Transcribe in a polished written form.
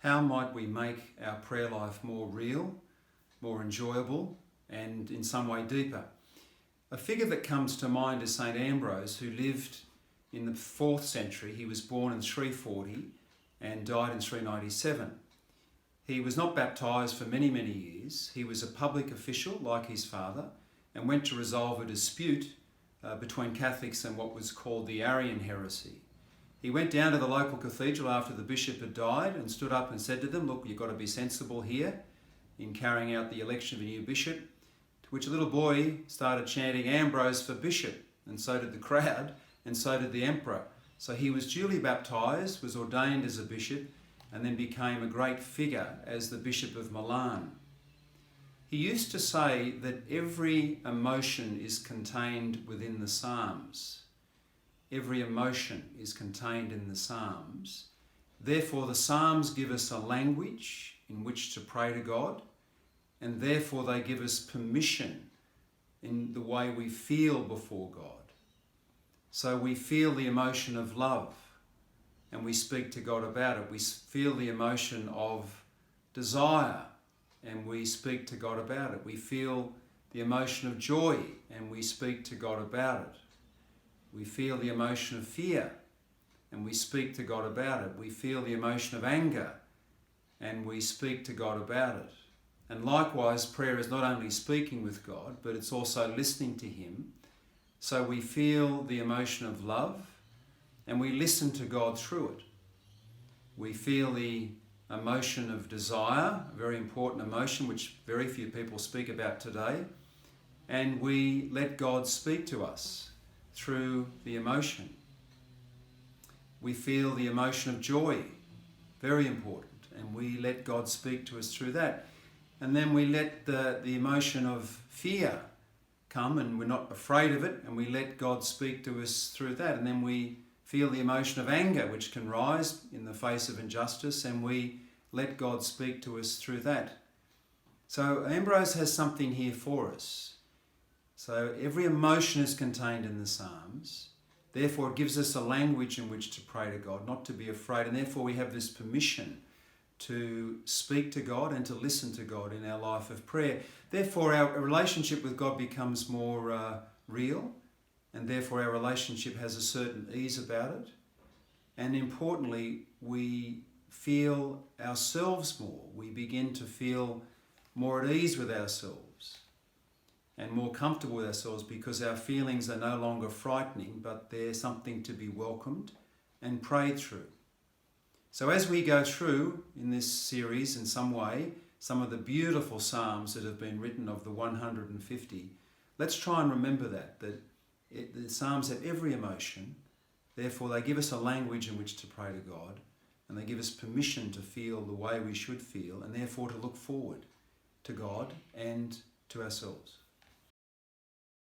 how might we make our prayer life more real, more enjoyable, and in some way deeper? A figure that comes to mind is St. Ambrose, who lived in the 4th century. He was born in 340 and died in 397. He was not baptised for many, many years. He was a public official like his father and went to resolve a dispute between Catholics and what was called the Arian heresy. He went down to the local cathedral after the bishop had died and stood up and said to them, "Look, you've got to be sensible here in carrying out the election of a new bishop." To which a little boy started chanting, "Ambrose for bishop," and so did the crowd, and so did the emperor. So he was duly baptised, was ordained as a bishop, and then became a great figure as the Bishop of Milan. He used to say that every emotion is contained within the Psalms. Every emotion is contained in the Psalms. Therefore, the Psalms give us a language in which to pray to God, and therefore they give us permission in the way we feel before God. So we feel the emotion of love, and we speak to God about it. We feel the emotion of desire, and we speak to God about it. We feel the emotion of joy, and we speak to God about it. We feel the emotion of fear, and we speak to God about it. We feel the emotion of anger, and we speak to God about it. And likewise, prayer is not only speaking with God, but it's also listening to Him. So we feel the emotion of love, and we listen to God through it. We feel the emotion of desire, a very important emotion which very few people speak about today, and we let God speak to us through the emotion. We feel the emotion of joy, very important, and we let God speak to us through that. And then we let the emotion of fear come, and we're not afraid of it, and we let God speak to us through that. And then we feel the emotion of anger, which can rise in the face of injustice, and we let God speak to us through that. So Ambrose has something here for us. So every emotion is contained in the Psalms. Therefore, it gives us a language in which to pray to God, not to be afraid. And therefore, we have this permission to speak to God and to listen to God in our life of prayer. Therefore, our relationship with God becomes more real, and therefore our relationship has a certain ease about it. And importantly, we feel ourselves more. We begin to feel more at ease with ourselves and more comfortable with ourselves, because our feelings are no longer frightening, but they're something to be welcomed and prayed through. So as we go through in this series in some way, some of the beautiful Psalms that have been written of the 150, let's try and remember that the Psalms have every emotion. Therefore, they give us a language in which to pray to God, and they give us permission to feel the way we should feel, and therefore to look forward to God and to ourselves.